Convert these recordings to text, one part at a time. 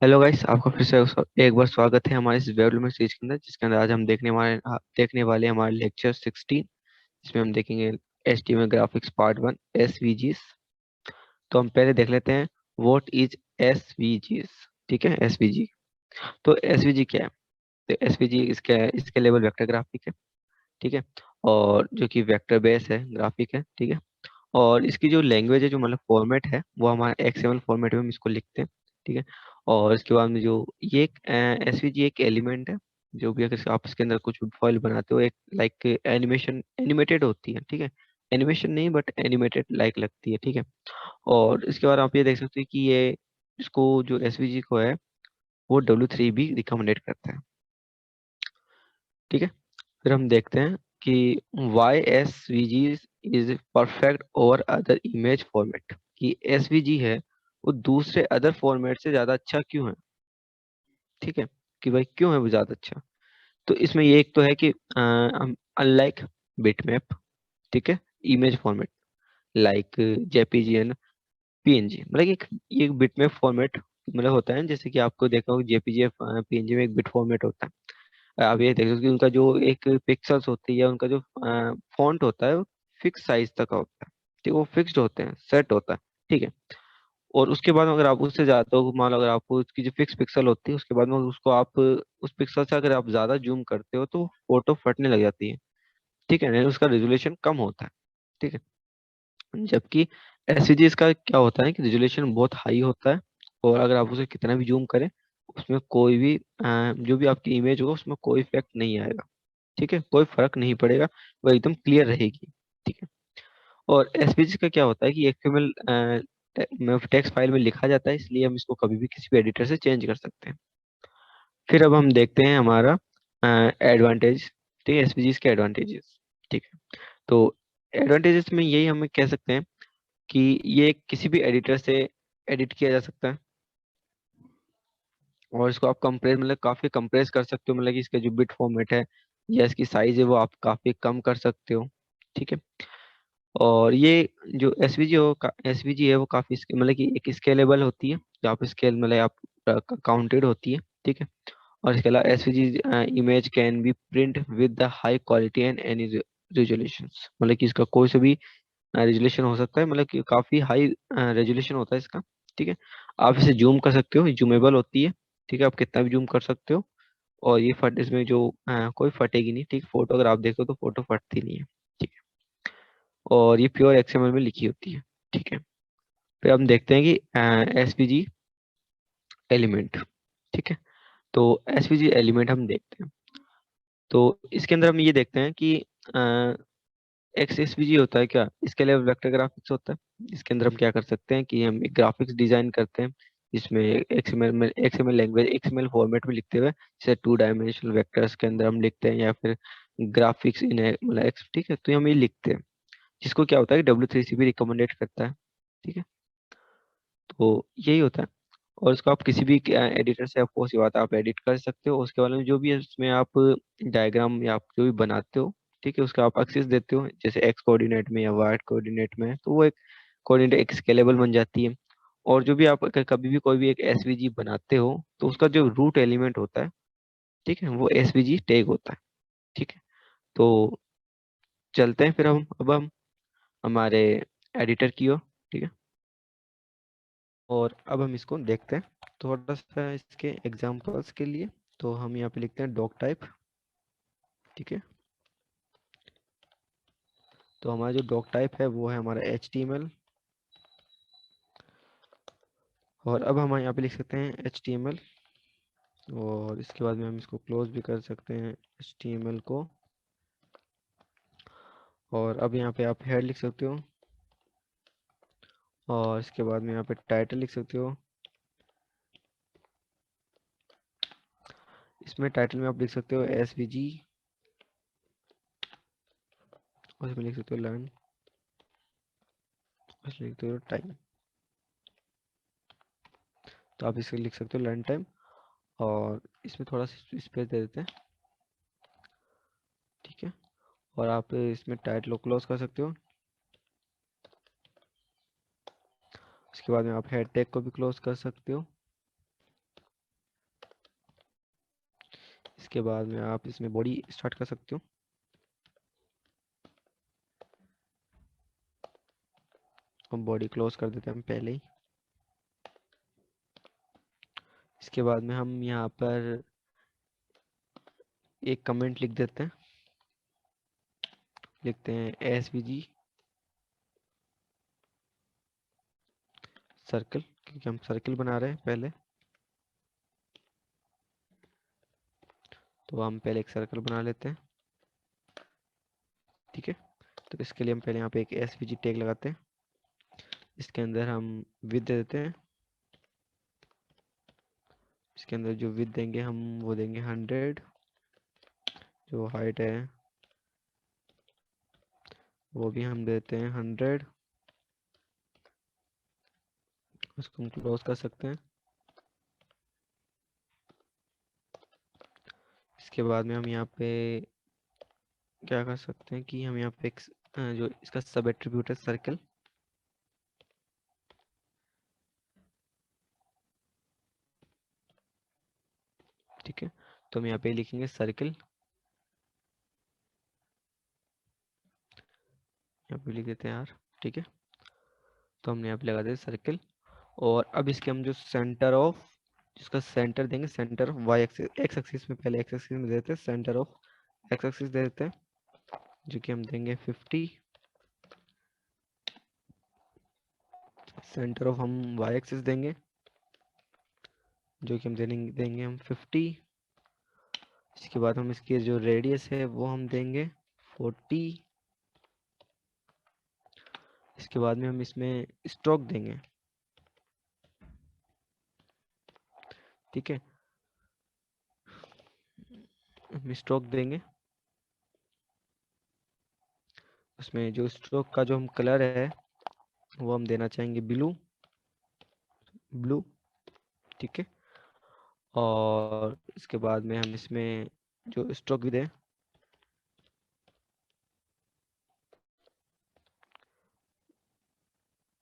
Hello guys, आपका फिर से एक बार स्वागत है हमारे इस डेवलपमेंट सीरीज के अंदर, जिसके अंदर आज हम देखने वाले हैं हमारे लेक्चर 16, जिसमें हम देखेंगे HTML ग्राफिक्स पार्ट 1 एसवीजीज। तो हम पहले देख लेते हैं व्हाट इज एसवीजीज। ठीक है, एसवीजी। तो एसवीजी क्या है? तो एसवीजी इसके लेवल वेक्टर ग्राफिक है। ठीक है, और जो कि वेक्टर बेस है, ग्राफिक है। ठीक है, और इसकी जो लैंग्वेज है, जो मतलब फॉर्मेट है, वो हमारा एक्सएमएल फॉर्मेट में हम इसको लिखते हैं। ठीक है, और इसके बाद में जो ये एक एसवीजी एक एलिमेंट है। जो भी अगर आप इसके अंदर कुछ फाइल बनाते हो, एक लाइक एनिमेशन एनिमेटेड होती है। ठीक है, एनिमेशन नहीं बट एनिमेटेड लाइक लगती है। ठीक है, और इसके बाद आप ये देख सकते हो कि ये इसको जो एसवीजी को है वो W3 भी रिकमेंडेड करता है। ठीक है, फिर हम देखते हैं कि why S V G is perfect over other image format. कि एस वी जी है वो दूसरे अदर फॉर्मेट से ज्यादा अच्छा क्यों है? ठीक है, कि भाई क्यों है वो ज्यादा अच्छा? तो इसमें ये एक तो है कि अनलाइक बिटमैप, ठीक है, image format like JPG and PNG, मतलब ये बिटमैप फॉर्मेट मतलब होता है, जैसे कि आपको देखा होगा जेपीजी पीएनजी में एक बिट फॉर्मेट होता है। आप ये देख सकते हो कि उनका जो एक पिक्सल्स होती है, उनका जो फॉन्ट होता है वो फिक्स साइज तक का होता है। ठीक है, वो फिक्स्ड होते हैं, सेट होता है। ठीक है, और उसके बाद में अगर आप उससे जाते हो, मान लो अगर आपको उसकी जो फिक्स पिक्सल होती है, उसके बाद में उसको आप उस पिक्सल से अगर आप ज्यादा जूम करते हो तो फोटो फटने लग जाती है। ठीक है, यानी उसका रेजोल्यूशन कम होता है। ठीक है, जबकि एसवीजी का क्या होता है कि रेजोल्यूशन बहुत हाई होता है, और अगर आप उसे कितना भी जूम करें, उसमें कोई भी जो भी आपकी इमेज होगा उसमें कोई इफेक्ट नहीं आएगा। ठीक है, कोई फर्क नहीं पड़ेगा, वो एकदम क्लियर रहेगी। ठीक है, और एसवीजी का क्या होता है कि एक्सएमएल में टेक्स्ट फाइल में लिखा जाता है, इसलिए हम इसको कभी भी किसी भी एडिटर से चेंज कर सकते हैं। फिर अब हम देखते हैं हमारा एडवांटेज। ठीक है, एसवीजी के एडवांटेजेस। ठीक है, तो एडवांटेजेस में यही हम कह सकते हैं कि ये किसी भी एडिटर से एडिट किया जा सकता है, और इसको आप कंप्रेस मतलब काफी कंप्रेस कर सकते हो, मतलब कि इसका जो बिट फॉर्मेट है या इसकी साइज है वो आप काफी कम कर सकते हो। ठीक है, और ये जो एसवीजी है वो काफी मतलब कि एक स्केलेबल होती है, जो आप स्केल मतलब आप काउंटेड होती है। ठीक है, और इसके अलावा SVG image can be print with the high quality and any resolution, मतलब कि इसका कोई से भी रेजोल्यूशन हो सकता है, मतलब कि काफी हाई रेजोल्यूशन होता है इसका। ठीक है, आप इसे जूम कर सकते हो, जूमेबल होती है। ठीक है, आप कितना भी जूम कर सकते हो, और ये फट इसमें जो कोई फटेगी नहीं। ठीक, फोटो अगर आप देखो तो फोटो फटती नहीं है। ठीक है, और ये प्योर एक्सएमएल में लिखी होती है। ठीक है, फिर हम देखते हैं कि एसवीजी एलिमेंट। ठीक है, तो एसवीजी एलिमेंट हम देखते हैं। तो इसके अंदर हम ये देखते हैं कि एक्स एसवीजी होता है क्या, इसके लिए वेक्टर ग्राफिक्स होता है। इसके अंदर हम क्या कर सकते हैं कि हम एक ग्राफिक्स डिजाइन करते हैं, जिसमें एक्सएमएल लैंग्वेज एक्सएमएल फॉर्मेट में लिखते हुए, जैसे 2 डायमेंशनल वेक्टर्स के अंदर हम लिखते हैं, या फिर ग्राफिक्स इन मतलब एक्स। ठीक है, तो हम ये लिखते हैं, जिसको क्या होता है कि W3C भी रिकमेंडेड करता है। ठीक है, तो यही होता है, और इसको आप किसी भी एडिटर से आपको सी बात है, आप एडिट कर सकते हो। उसके बारे में जो भी है उसमें आप डायग्राम या आप जो भी बनाते हो, ठीक है, उसका आप एक्सेस देते हो, जैसे एक्स कोऑर्डिनेट में या वाई कोऑर्डिनेट में, तो वो एक कोऑर्डिनेट एक स्केलेबल बन जाती है। और जो भी आप अगर कभी भी कोई भी एक एसवीजी बनाते हो, तो उसका जो रूट एलिमेंट होता है, ठीक है, वो एसवीजी टैग होता है। ठीक है, तो चलते हैं फिर हम हमारे एडिटर की ओर। ठीक है, और अब हम इसको देखते हैं थोड़ा सा इसके एग्जांपल्स के लिए। तो हम यहाँ पे लिखते हैं डॉक टाइप। ठीक है, तो हमारा जो डॉक टाइप है वो है हमारा HTML, और अब हम यहाँ पे लिख सकते हैं HTML, और इसके बाद में हम इसको क्लोज भी कर सकते हैं HTML को। और अब यहाँ पे आप हेड लिख सकते हो, और इसके बाद में यहाँ पे टाइटल लिख सकते हो। इसमें टाइटल में आप लिख सकते हो SVG, और इसमें लिख सकते हो लर्न, इसमें लिखते हो टाइम। तो आप इसके लिख सकते हो लर्न टाइम, और इसमें थोड़ा सा स्पेस दे देते हैं। ठीक है, और आप इसमें टाइटल को क्लोज कर सकते हो। उसके बाद में आप हेड टैग को भी क्लोज कर सकते हो। इसके बाद में आप इसमें बॉडी स्टार्ट कर सकते हो। अब बॉडी क्लोज कर देते हैं हम पहले ही। इसके बाद में हम यहाँ पर एक कमेंट लिख देते हैं, लिखते हैं SVG सर्कल, क्योंकि हम सर्कल बना रहे हैं पहले। तो हम पहले एक सर्कल बना लेते हैं, ठीक है। तो इसके लिए हम पहले यहाँ पे एक SVG टैग लगाते हैं। इसके अंदर हम विड्थ दे देते हैं। इसके अंदर जो विड्थ देंगे हम वो देंगे 100। जो हाइट है वो भी हम देते हैं 100। उसको हम क्लोज कर सकते हैं। इसके बाद में हम यहाँ पे क्या कर सकते हैं कि हम यहाँ पे एक जो इसका सब एट्रीब्यूट है सर्कल, ठीक है। तो हम यहाँ पे लिखेंगे सर्कल, यहाँ पे लिख देते हैं यार, ठीक है। तो हमने यहाँ पे लगा दिया सर्कल। और अब इसके हम जो सेंटर ऑफ, जिसका सेंटर देंगे, centre of Y axis, X axis में, पहले एक्स एक्सिस में देते हैं, सेंटर ऑफ एक्स एक्सिस दे देते हैं, जो कि हम देंगे 50। सेंटर ऑफ हम वाई एक्सिस देंगे, जो कि हम देंगे हम 50। इसके बाद हम इसकी जो रेडियस है वो हम देंगे 40। इसके बाद में हम इसमें स्ट्रोक देंगे, ठीक है। हम स्ट्रोक देंगे, उसमें जो स्ट्रोक का जो हम कलर है वो हम देना चाहेंगे ब्लू, ब्लू, ठीक है। और इसके बाद में हम इसमें जो स्ट्रोक भी दें,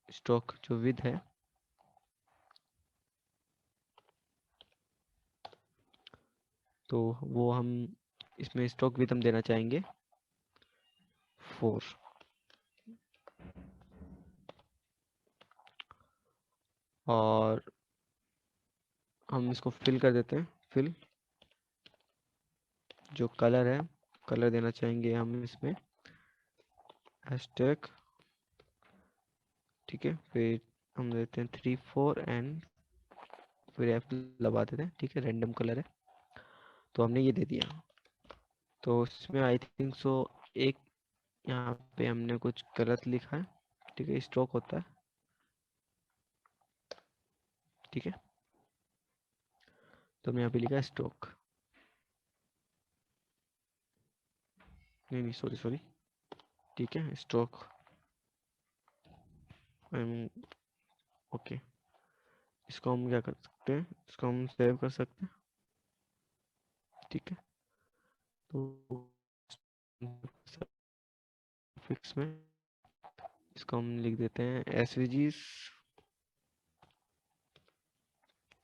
स्ट्रोक जो विद है तो वो हम इसमें स्ट्रोक विद हम देना चाहेंगे 4। और हम इसको फिल कर देते हैं, फिल जो कलर है, कलर देना चाहेंगे हम इसमें हैशटैग, ठीक है। फिर हम देते हैं 3 4 एंड फिर F दबा देते हैं, ठीक है। रैंडम कलर है, तो हमने ये दे दिया। तो इसमें आई थिंक सो एक यहाँ पे हमने कुछ गलत लिखा है, ठीक है। स्ट्रोक होता है, ठीक है। तो हमने यहाँ पे लिखा है स्ट्रोक, नहीं नहीं सॉरी सॉरी, ठीक है, स्ट्रोक, ओके। इसको हम क्या कर सकते हैं, इसको हम सेव कर सकते हैं, ठीक है। तो फिक्स में इसको हम लिख देते हैं SVGs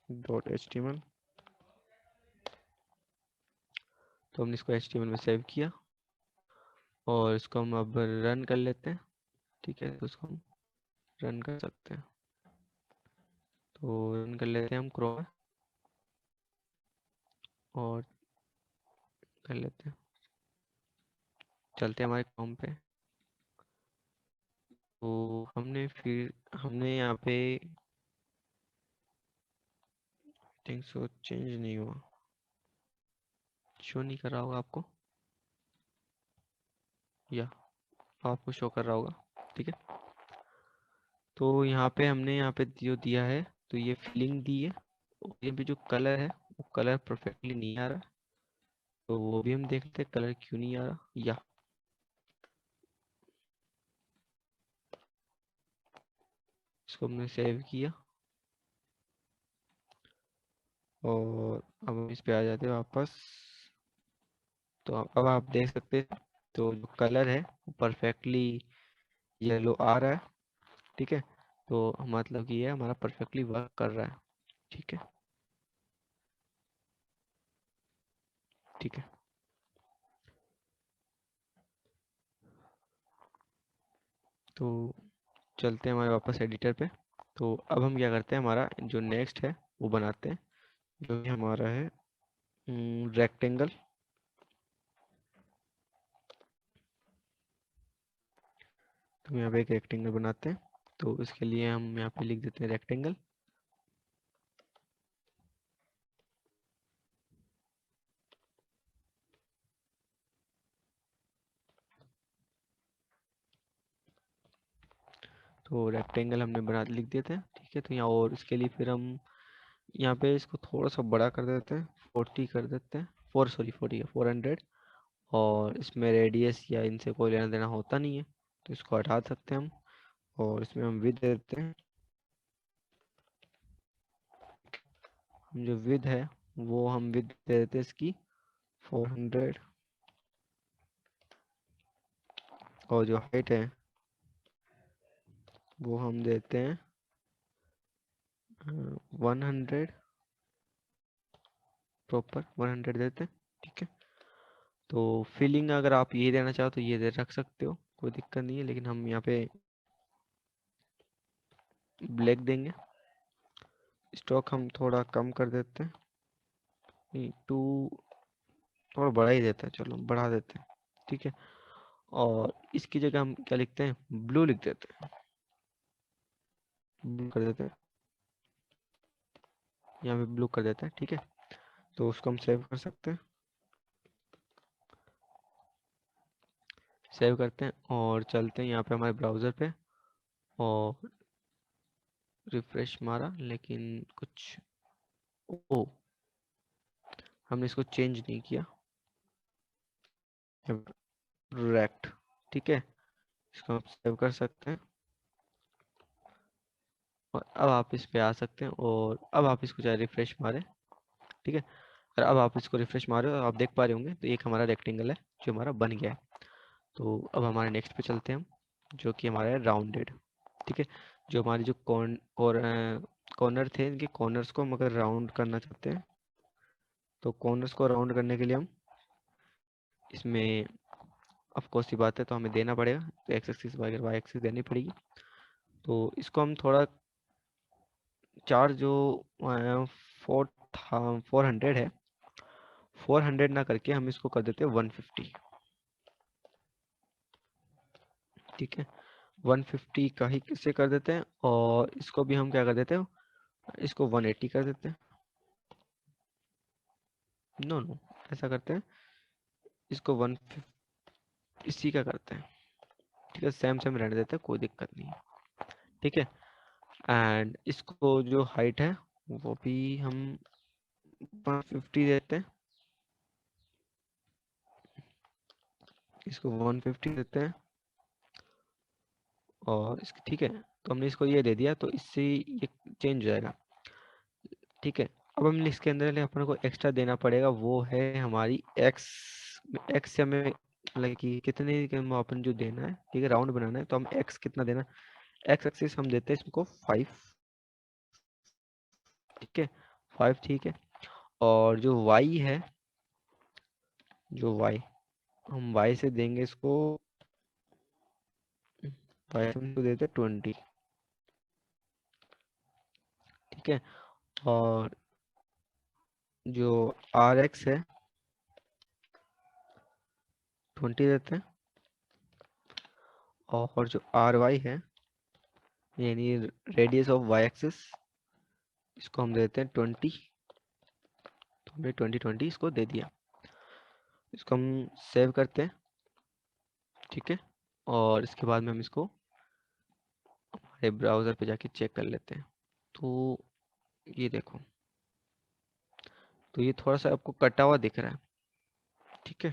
.html। तो हमने इसको HTML में सेव किया और इसको हम अब रन कर लेते हैं, ठीक है। तो इसको हम रन कर सकते हैं, तो रन कर लेते हैं हम क्रोम और कर लेते हैं, चलते हैं हमारे क्रोम पे। तो हमने यहाँ पे थिंक सो चेंज नहीं हुआ, शो नहीं कर रहा होगा आपको, या आपको शो कर रहा होगा, ठीक है। तो यहाँ पे हमने यहाँ पे जो दिया है, तो ये फिलिंग दी है, और ये भी जो कलर है वो कलर परफेक्टली नहीं आ रहा, तो वो भी हम देखते हैं कलर क्यों नहीं आ रहा। या इसको हमने सेव किया और अब हम इस पे आ जाते हैं वापस। तो अब आप देख सकते हैं, तो जो कलर है वो परफेक्टली येलो आ रहा है, ठीक है। तो मतलब कि ये हमारा परफेक्टली वर्क कर रहा है, ठीक है। ठीक है, तो चलते हैं हमारे वापस एडिटर पे। तो अब हम क्या करते हैं, हमारा जो नेक्स्ट है वो बनाते हैं, जो कि हमारा है रेक्टेंगल। तो यहाँ पे एक रेक्टेंगल बनाते हैं। तो इसके लिए हम यहाँ पे लिख देते हैं रेक्टेंगल। तो रेक्टेंगल हमने बना लिख दिए थे, ठीक है। तो यहाँ और इसके लिए फिर हम यहाँ पे इसको थोड़ा सा बड़ा कर देते हैं, 40 कर देते हैं, 40 है 400। और इसमें रेडियस या इनसे कोई लेना देना होता नहीं है, तो इसको हटा सकते हैं हम। और इसमें हम विद देते हैं, हम जो विद है वो हम विद दे देते हैं इसकी 400। और जो हाइट है वो हम देते हैं 100, प्रॉपर 100 देते हैं, ठीक है। तो फिलिंग अगर आप ये देना चाहो तो ये दे रख सकते हो, कोई दिक्कत नहीं है, लेकिन हम यहाँ पे ब्लैक देंगे। स्टॉक हम थोड़ा कम कर देते हैं, नहीं टू, थोड़ा बड़ा ही देते हैं, चलो बढ़ा देते हैं, ठीक है। और इसकी जगह हम क्या लिखते हैं, ब्लू लिख देते हैं, ब्लू कर देते हैं, यहाँ पे ब्लू कर देते हैं, ठीक है। तो उसको हम सेव कर सकते हैं, सेव करते हैं और चलते हैं यहाँ पे हमारे ब्राउज़र पे। और रिफ्रेश मारा लेकिन कुछ, ओ, हमने इसको चेंज नहीं किया, रेक्ट, ठीक है। इसको आप सेव कर सकते हैं और अब आप इस पे आ सकते हैं। और अब आप इसको चाहे रिफ्रेश मारें, ठीक है। और अब आप इसको रिफ्रेश मारे और आप देख पा रहे होंगे, तो एक हमारा रेक्टेंगल है जो हमारा बन गया है। तो अब हमारे नेक्स्ट पे चलते हैं हम, जो कि हमारा है राउंडेड, ठीक है। जो हमारी जो कॉर्नर थे, इनके कॉर्नर्स को हम अगर राउंड करना चाहते हैं, तो कॉर्नर्स को राउंड करने के लिए हम इसमें ऑफ कोर्स सी बात है, तो हमें देना पड़ेगा, तो एक्स एक्सिस वाई एक्सिस देनी पड़ेगी। तो इसको हम थोड़ा, चार जो 400 है, 400 ना करके हम इसको कर देते हैं 150, ठीक है। 150 का ही किससे कर देते हैं, और इसको भी हम क्या कर देते हैं, इसको 180 कर देते हैं। नो नो, ऐसा करते हैं, इसको 150 इसी का करते हैं, ठीक है। सेम सेम रहने देते हैं, कोई दिक्कत नहीं है, ठीक है। एंड इसको जो हाइट है वो भी हम 150 देते हैं, इसको 150 देते हैं। और इसकी, ठीक है, तो हमने इसको ये दे दिया, तो इससे ये चेंज हो जाएगा, ठीक है। अब हम इसके अंदर अपन को एक्स्ट्रा देना पड़ेगा, वो है हमारी एक्स। एक्स से हमें मतलब कि कितने के हम अपन जो देना है, ठीक है, राउंड बनाना है, तो हम एक्स कितना देना, एक्स एक्सिस हम देते हैं इसको 5, ठीक है, 5, ठीक है। और जो वाई है, जो वाई, हम वाई से देंगे इसको, वाई से हम इसको देते हैं 20, ठीक है। और जो आर एक्स है 20 देते हैं। और जो आर वाई है, यानी रेडियस ऑफ वाई एक्सिस, इसको हम देते हैं 20। तो हमने 20 इसको दे दिया, इसको हम सेव करते हैं, ठीक है। और इसके बाद में हम इसको हमारे ब्राउज़र पे जाके चेक कर लेते हैं। तो ये देखो, तो ये थोड़ा सा आपको कटा हुआ दिख रहा है, ठीक है।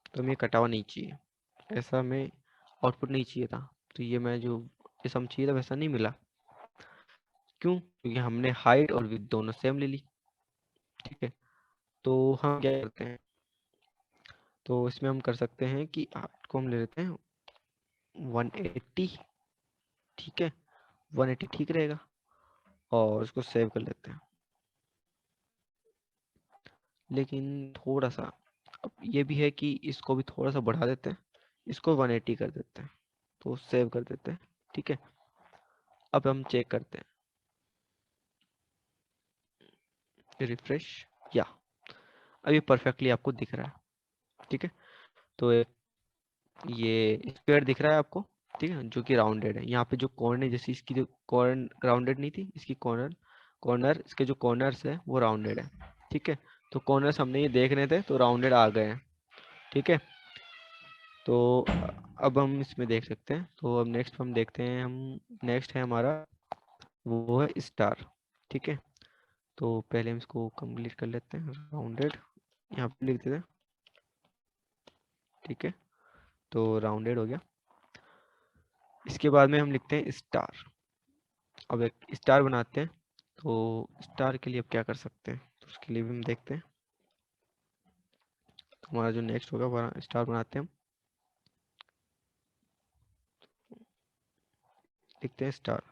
तो हमें कटा हुआ नहीं चाहिए, ऐसा हमें आउटपुट नहीं चाहिए था। तो ये मैं जो जैसा हम चाहिए था वैसा नहीं मिला, क्यों, क्योंकि हमने हाइट और विड्थ दोनों सेम ले ली, ठीक है। तो हम क्या करते हैं, तो इसमें हम कर सकते हैं कि हाइट को हम ले लेते हैं 180, ठीक है, 180 ठीक रहेगा। और उसको सेव कर लेते हैं, लेकिन थोड़ा सा अब ये भी है कि इसको भी थोड़ा सा बढ़ा देते हैं, इसको 180 कर देते हैं, तो सेव कर देते हैं। ठीक है, अब हम चेक करते हैं, रिफ्रेश, या अभी परफेक्टली आपको दिख रहा है। ठीक है, तो ये स्क्वायर दिख रहा है आपको, ठीक है, जो कि राउंडेड है। यहाँ पे जो कॉर्नर है, जैसे इसकी जो कॉर्नर राउंडेड नहीं थी, इसकी कॉर्नर कॉर्नर इसके जो कॉर्नर्स है वो राउंडेड है। ठीक है, तो कॉर्नर्स हमने ये देख रहे थे तो राउंडेड आ गए हैं। ठीक है, तो अब हम इसमें देख सकते हैं। तो अब नेक्स्ट हम देखते हैं, हम नेक्स्ट है हमारा वो है स्टार। ठीक है, तो पहले हम इसको कंप्लीट कर लेते हैं, राउंडेड यहाँ पे लिख देते हैं। ठीक है, तो राउंडेड हो गया। इसके बाद में हम लिखते हैं स्टार। अब एक स्टार बनाते हैं, तो स्टार के लिए अब क्या कर सकते हैं, तो उसके लिए भी हम देखते हैं। तो हमारा जो नेक्स्ट होगा वो स्टार बनाते हैं हम, लिखते हैं स्टार।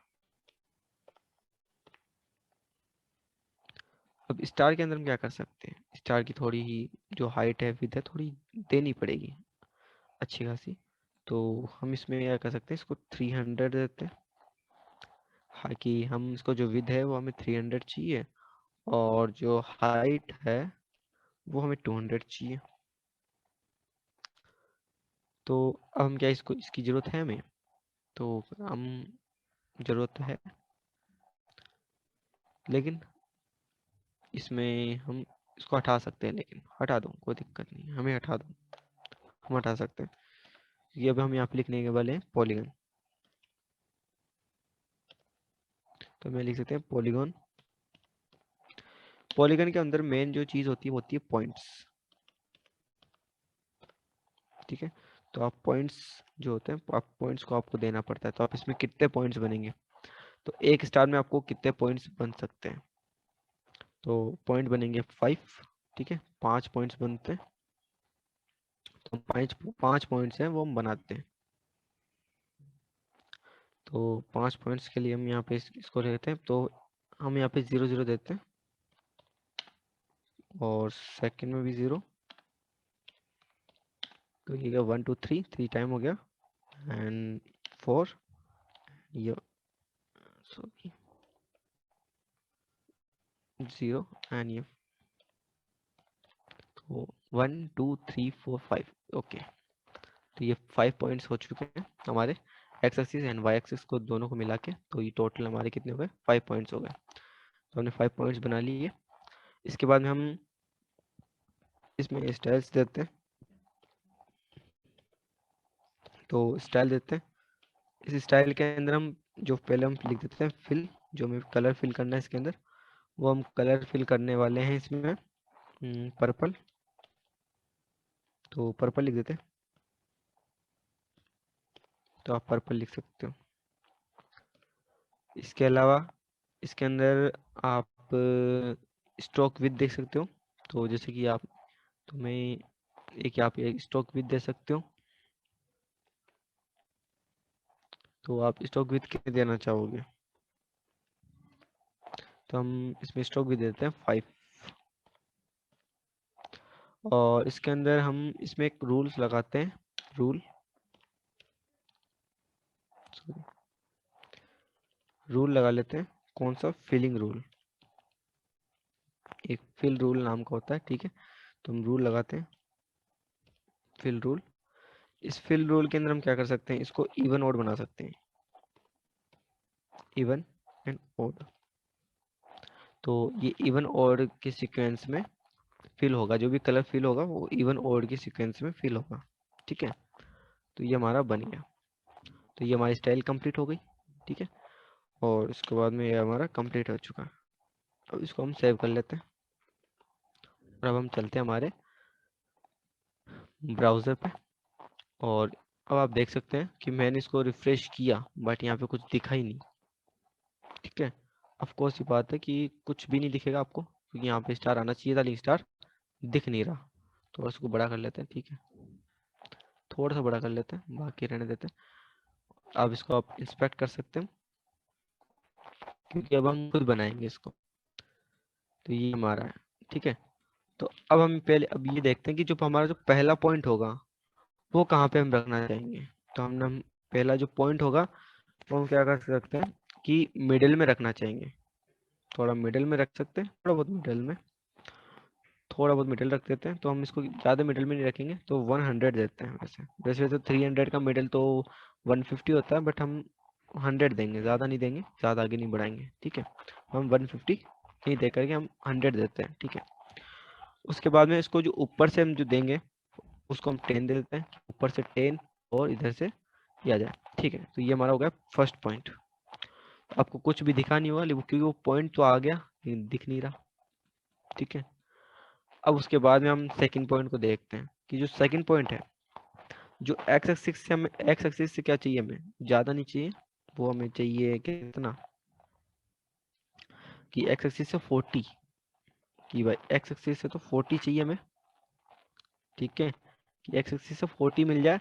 अब स्टार के अंदर हम क्या कर सकते हैं, स्टार की थोड़ी ही जो हाइट है, विड्थ है, थोड़ी देनी पड़ेगी अच्छी खासी। तो हम इसमें क्या कर सकते हैं, इसको 300 देते हैं। हाँ, कि हम इसको जो विड्थ है वो हमें 300 चाहिए, और जो हाइट है वो हमें 200 चाहिए। तो अब हम क्या इसको इसकी ज़रूरत है हमें, तो हम ज़रूरत तो है, लेकिन इसमें हम इसको हटा सकते हैं। लेकिन हटा दूँ कोई दिक्कत नहीं है, हमें हटा दूँ, हम हटा सकते हैं। ये अब हम यहाँ पे लिखने के वाले हैं पॉलीगन। तो मैं लिख सकते हैं पॉलीगन। पॉलीगन के अंदर मेन जो चीज़ होती है वो होती है पॉइंट्स। ठीक है, तो आप पॉइंट्स जो होते हैं, आप पॉइंट्स को आपको देना पड़ता है। तो आप इसमें कितने पॉइंट्स बनेंगे, तो एक स्टार में आपको कितने पॉइंट्स बन सकते हैं, तो पॉइंट बनेंगे 5। ठीक है, 5 पॉइंट्स बनते हैं। तो 5 पॉइंट्स हैं वो हम बनाते हैं। तो 5 पॉइंट्स के लिए हम यहाँ पे इसको लेते हैं, तो हम यहाँ पे 0 0 देते हैं, और सेकंड में भी 0। तो ये 1 2 3 3 टाइम हो गया, एंड 4, ये सॉरी 0, एंड ये तो 1 2 3 4 5। ओके, तो ये 5 पॉइंट्स हो चुके हैं हमारे, X axis and Y axis को दोनों को मिला के। तो ये टोटल हमारे कितने हो गए, 5 पॉइंट्स हो गए। तो हमने 5 पॉइंट्स बना लिए। इसके बाद में हम इसमें स्टाइल्स देते हैं। तो स्टाइल देते हैं, इस स्टाइल के अंदर हम जो पहले हम लिख देते हैं फिल, जो हमें कलर फिल करना है इसके अंदर, वो हम कलर फिल करने वाले हैं इसमें पर्पल। तो पर्पल लिख देते हैं, तो आप पर्पल लिख सकते हो। इसके अलावा इसके अंदर आप स्ट्रोक विथ देख सकते हो। तो जैसे कि आप, तो मैं एक यहाँ पे एक स्ट्रोक विथ दे सकते हो। तो आप स्ट्रोक विथ कितने देना चाहोगे, तो हम इसमें स्ट्रोक विथ देते हैं 5। और इसके अंदर हम इसमें एक रूल्स लगाते हैं, रूल रूल लगा लेते हैं। कौन सा, फिलिंग रूल, एक फिल रूल नाम का होता है। ठीक है, तो हम रूल लगाते हैं, फिल रूल। इस फिल रूल के अंदर हम क्या कर सकते हैं, इसको इवन ओड बना सकते हैं, इवन एंड ओड। तो ये इवन ओड के सीक्वेंस में फिल होगा, जो भी कलर फिल होगा वो इवन ओड के सीक्वेंस में फिल होगा। ठीक है, तो ये हमारा बन गया। तो ये हमारी स्टाइल कंप्लीट हो गई। ठीक है, और इसके बाद में ये हमारा कंप्लीट हो चुका है। अब इसको हम सेव कर लेते हैं, और अब हम चलते हैं हमारे ब्राउज़र पे। और अब आप देख सकते हैं कि मैंने इसको रिफ्रेश किया, बट यहाँ पे कुछ दिखा ही नहीं। ठीक है, ऑफ कोर्स ये बात है कि कुछ भी नहीं दिखेगा आपको, क्योंकि यहाँ पे स्टार आना चाहिए था, लेकिन स्टार दिख नहीं रहा। थोड़ा इसको बड़ा कर लेते हैं। ठीक है, थोड़ा सा बड़ा कर लेते हैं, बाकी रहने देते हैं। अब इसको आप इंस्पेक्ट कर सकते हैं, क्योंकि अब हम खुद बनाएंगे इसको। तो ये हमारा है। ठीक है, तो अब हम पहले अब ये देखते हैं कि जो हमारा जो पहला पॉइंट होगा वो कहाँ पे हम रखना चाहेंगे। तो हम पहला जो पॉइंट होगा वो हम क्या कर सकते हैं कि मिडिल में रखना चाहेंगे। थोड़ा मिडिल में रख सकते हैं, थोड़ा बहुत मिडिल रख देते हैं। तो हम इसको ज़्यादा मिडिल में नहीं रखेंगे, तो 100 देते हैं। वैसे वैसे तो 300 का मिडिल तो 150 होता है, बट हम 100 देंगे, ज़्यादा नहीं देंगे, ज़्यादा आगे नहीं बढ़ाएंगे। ठीक है, हम 150 नहीं दे करके हम 100 देते हैं। ठीक है, उसके बाद में इसको जो ऊपर से हम जो देंगे उसको हम 10 दे देते हैं, ऊपर से 10 और इधर से ये आ जाए। ठीक है, तो ये हमारा हो गया फर्स्ट पॉइंट। आपको कुछ भी दिखा नहीं होगा लेकिन क्योंकि वो पॉइंट तो आ गया लेकिन दिख नहीं रहा। ठीक है, अब उसके बाद में हम सेकंड पॉइंट को देखते हैं कि जो सेकंड पॉइंट है, जो एक्स एक्सिस से हमें एक्स एक्सिस से क्या चाहिए, हमें ज़्यादा नहीं चाहिए, वो हमें चाहिए कितना कि एक्स एक्सिस से 40, कि भाई एक्स एक्सिस से तो 40 चाहिए हमें। ठीक है, कि एक्स एक्सिस से 40 मिल जाए,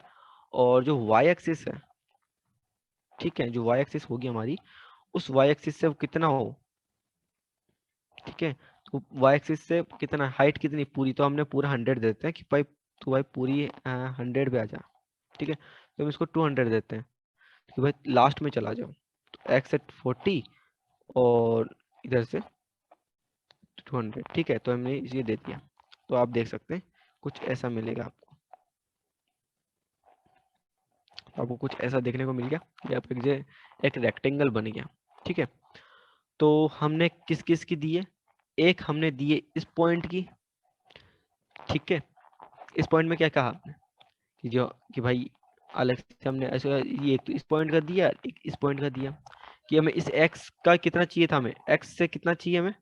और जो वाई एक्सिस है, ठीक है, जो वाई एक्सिस होगी हमारी, उस वाई एक्सिस से कितना हो। ठीक है, तो वाई एक्सिस से कितना हाइट कितनी पूरी, तो हमने पूरा 100 देते हैं कि भाई तो भाई पूरी 100 पे आ जा। ठीक है, तो हम इसको 200 देते हैं कि भाई लास्ट में चला जाओ। तो एक्स एट 40 और इधर से 200। ठीक है, तो हमने ये दे दिया। तो आप देख सकते हैं कुछ ऐसा मिलेगा आपको। तो आपको कुछ ऐसा देखने को मिल गया कि आप एक रेक्टेंगल बन गया। ठीक है, तो हमने किस किस की दी है, एक हमने दी है इस पॉइंट की। ठीक है, इस पॉइंट में क्या कहा आपने कि जो कि भाई अलग से हमने ऐसे ये एक तो इस पॉइंट का दिया, एक इस पॉइंट का दिया कि हमें इस x का कितना चाहिए था, हमें x से कितना चाहिए, हमें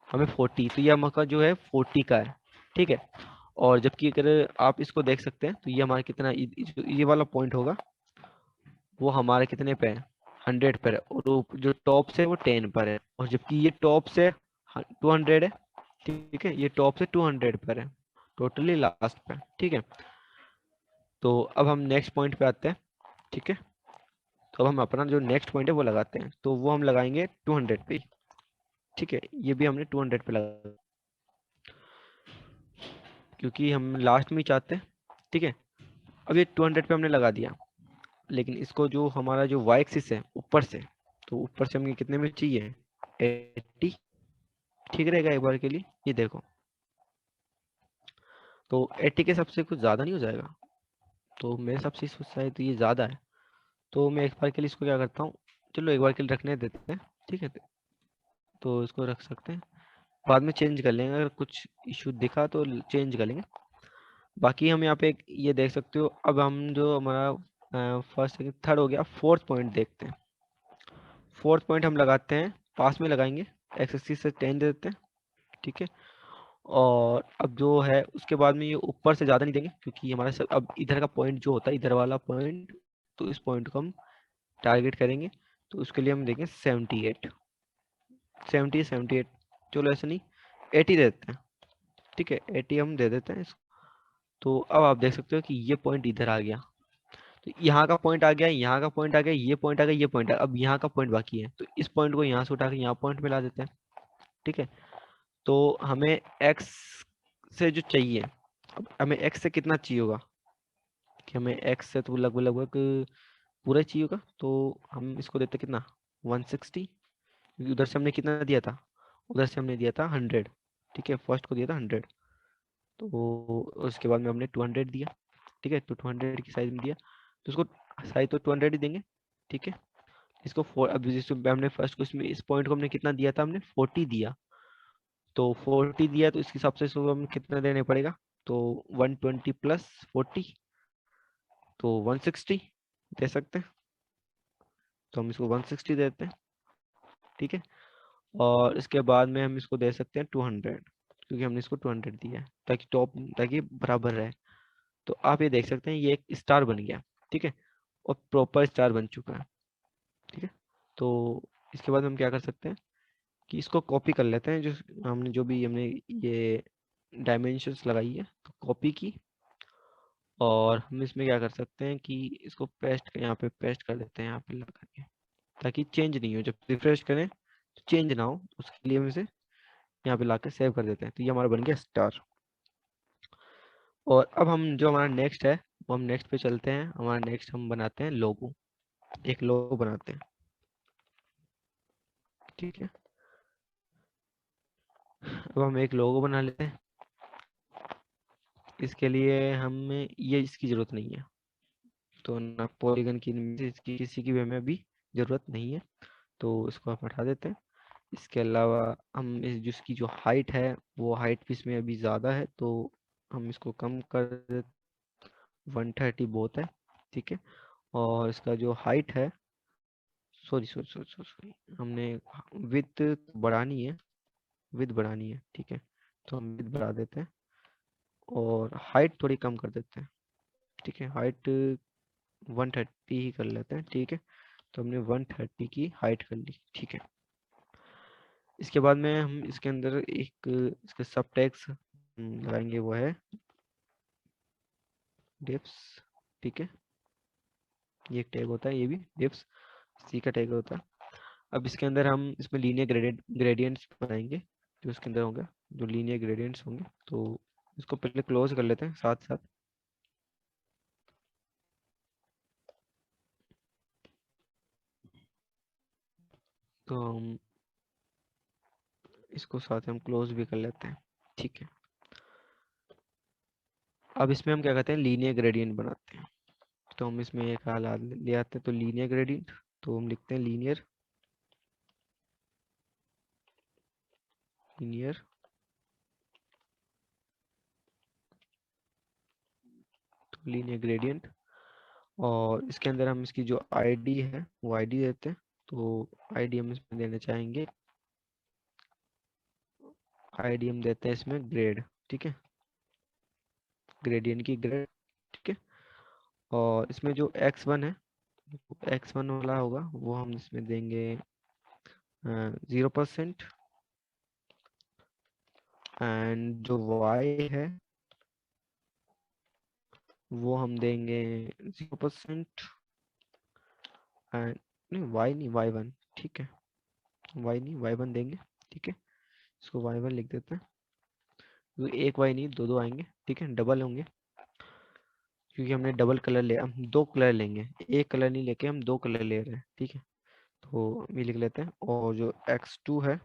हमें 40, तो ये हमारा जो है 40 का है। ठीक है, और जबकि अगर आप इसको देख सकते हैं तो ये हमारा कितना ये वाला पॉइंट होगा वो हमारे कितने पे है, 100 पर है, और जो टॉप से वो 10 पर है, और जबकि ये टॉप से 200 है। ठीक है, ये टॉप से 200 पर है, टोटली लास्ट पे। ठीक है, तो अब हम नेक्स्ट पॉइंट पे आते हैं। ठीक है, तो अब हम अपना जो नेक्स्ट पॉइंट है वो लगाते हैं, तो वो हम लगाएंगे 200 पे। ठीक है, ये भी हमने 200 पे लगा क्योंकि हम लास्ट में ही चाहते हैं। ठीक है, अब ये 200 पे हमने लगा दिया, लेकिन इसको जो हमारा जो वाई एक्सिस है ऊपर से, तो ऊपर से हमें कितने में चाहिए, 80। ठीक रहेगा एक बार के लिए, ये देखो, तो 80 के हिसाब से कुछ ज़्यादा नहीं हो जाएगा, तो मेरे हिसाब से सोचता है तो ये ज़्यादा है। तो मैं एक बार के लिए इसको क्या करता हूँ, चलो एक बार के लिए रखने देते हैं। ठीक है, तो इसको रख सकते हैं, बाद में चेंज कर लेंगे, अगर कुछ इशू दिखा तो चेंज कर लेंगे। बाकी हम यहाँ पे ये देख सकते हो। अब हम जो हमारा फर्स्ट सेकंड थर्ड हो गया, फोर्थ पॉइंट देखते हैं। फोर्थ पॉइंट हम लगाते हैं, पास में लगाएंगे, एक्स एक्सिस से 10 दे देते हैं। ठीक है, और अब जो है उसके बाद में ये ऊपर से ज़्यादा नहीं देंगे क्योंकि हमारा सब अब इधर का पॉइंट जो होता है, इधर वाला पॉइंट, तो इस पॉइंट को हम टारगेट करेंगे। तो उसके लिए हम देंगे 78, 78। चलो ऐसा नहीं, 80 दे देते हैं। ठीक है, 80 हम दे देते हैं। तो अब आप देख सकते हो कि ये पॉइंट इधर आ गया, तो यहाँ का पॉइंट आ गया, यहाँ का पॉइंट आ गया, ये पॉइंट आ गया, ये पॉइंट आ गया, अब यहाँ का पॉइंट बाकी है, तो इस पॉइंट को यहाँ से उठा के यहाँ पॉइंट में ला देते हैं। ठीक है, तो हमें x से जो चाहिए, अब हमें x से कितना चाहिए होगा कि हमें x से तो लगभग लगभग पूरा ही चाहिए होगा, तो हम इसको देते कितना, 160, क्योंकि उधर से हमने कितना दिया था, उधर से हमने दिया था 100। ठीक है, फर्स्ट को दिया था 100, तो उसके बाद में हमने 200 दिया। ठीक है, तो 200 की साइज में दिया, तो उसको साइज तो 200 ही देंगे। ठीक है, इसको अब हमने फर्स्ट को इसमें इस पॉइंट को हमने कितना दिया था, हमने 40 दिया, तो 40 दिया तो इसके हिसाब से इसको हम कितना देने पड़ेगा, तो 120 प्लस 40, तो 160 दे सकते हैं, तो हम इसको 160 देते हैं। ठीक है, और इसके बाद में हम इसको दे सकते हैं 200, क्योंकि हमने इसको 200 दिया है ताकि टॉप, ताकि बराबर रहे। तो आप ये देख सकते हैं ये एक स्टार बन गया। ठीक है, और प्रॉपर स्टार बन चुका है। ठीक है, तो इसके बाद हम क्या कर सकते हैं कि इसको कॉपी कर लेते हैं, जो हमने ये डायमेंशंस लगाई है, तो कॉपी की, और हम इसमें क्या कर सकते हैं कि इसको पेस्ट यहाँ पे पेस्ट कर देते हैं, यहाँ पे लगा के, ताकि चेंज नहीं हो, जब रिफ्रेश करें तो चेंज ना हो, उसके लिए हम इसे यहाँ पे लाके सेव कर देते हैं। तो ये हमारा बन गया स्टार। और अब हम जो हमारा नेक्स्ट है वो हम नेक्स्ट पे चलते हैं। हमारा नेक्स्ट हम बनाते हैं लोगो, एक लोगो बनाते हैं। ठीक है, अब हम एक लोगो बना लेते हैं। इसके लिए हमें ये इसकी जरूरत नहीं है, तो ना पॉलीगन की इसकी किसी की भी हमें अभी जरूरत नहीं है, तो इसको हम हटा देते हैं। इसके अलावा हम इस जिसकी जो हाइट है वो हाइट भी इसमें अभी ज़्यादा है, तो हम इसको कम कर देते, 130 बहुत है। ठीक है, और इसका जो हाइट है, sorry sorry sorry sorry sorry, हमने विथ बढ़ानी है, विथ बढ़ानी है। ठीक है, तो हम विथ बढ़ा देते हैं और हाइट थोड़ी कम कर देते हैं। ठीक है, हाइट 130 ही कर लेते हैं। ठीक है, तो हमने 130 की हाइट कर ली। ठीक है, इसके बाद में हम इसके अंदर एक इसके सब टैग्स लगाएंगे, वो है डिप्स। ठीक है, ये एक टैग होता है, ये भी डिप्स सी का टैग होता है। अब इसके अंदर हम इसमें लीनियर ग्रेडियंट्स बनाएंगे, जो इसके अंदर होंगे, जो लीनियर ग्रेडियंट्स होंगे। तो इसको पहले क्लोज कर लेते हैं साथ साथ। तो हम इसको साथ हम क्लोज भी कर लेते हैं। ठीक है, अब इसमें हम क्या कहते हैं, लीनियर ग्रेडियंट बनाते हैं। तो हम इसमें एक हालात ले आते हैं, तो लीनियर ग्रेडियंट, तो हम लिखते हैं लीनियर लीनियर तो लीनियर ग्रेडियंट, और इसके अंदर हम इसकी जो आईडी है वो आईडी देते हैं। तो आईडी हम इसमें देना चाहेंगे, आईडी हम देते हैं इसमें ग्रेड। ठीक है, ग्रेडियंट की ग्रेड। ठीक है, और इसमें जो x1 है, x1 वाला होगा, वो हम इसमें देंगे 0%, एंड जो y है वो हम देंगे 0%, एंड नहीं y नहीं y1। ठीक है, y नहीं y1 देंगे। ठीक है, इसको y1 लिख देते हैं। तो एक y नहीं, दो दो आएंगे। ठीक है, डबल होंगे, क्योंकि हमने डबल कलर लिया, हम दो कलर लेंगे, एक कलर नहीं लेके हम दो कलर ले रहे हैं। ठीक है, तो ये लिख लेते हैं। और जो x2 है,